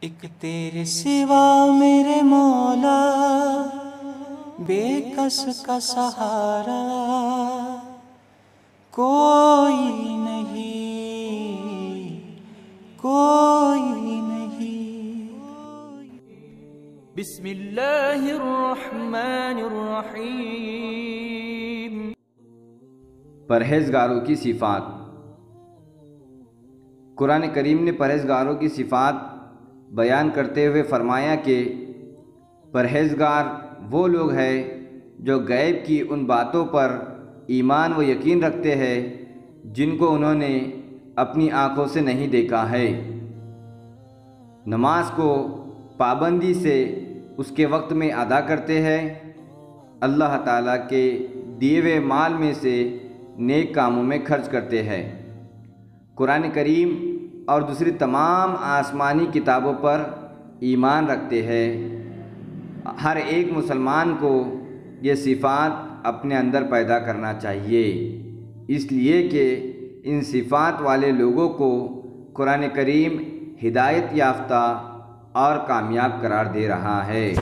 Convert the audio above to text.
ایک تیرے سوا میرے مولا بے کس کا سہارا کوئی نہیں، کوئی نہیں۔ بسم اللہ الرحمن الرحیم۔ پرہیزگاروں کی صفات۔ قرآن کریم نے پرہیزگاروں کی صفات بیان کرتے ہوئے فرمایا کہ پرہیزگار وہ لوگ ہیں جو غیب کی ان باتوں پر ایمان و یقین رکھتے ہیں جن کو انہوں نے اپنی آنکھوں سے نہیں دیکھا ہے، نماز کو پابندی سے اس کے وقت میں ادا کرتے ہیں، اللہ تعالیٰ کے دیے ہوئے مال میں سے نیک کاموں میں خرچ کرتے ہیں، قرآن کریم اور دوسری تمام آسمانی کتابوں پر ایمان رکھتے ہیں۔ ہر ایک مسلمان کو یہ صفات اپنے اندر پیدا کرنا چاہیے، اس لیے کہ ان صفات والے لوگوں کو قرآن کریم ہدایت یافتہ اور کامیاب قرار دے رہا ہے۔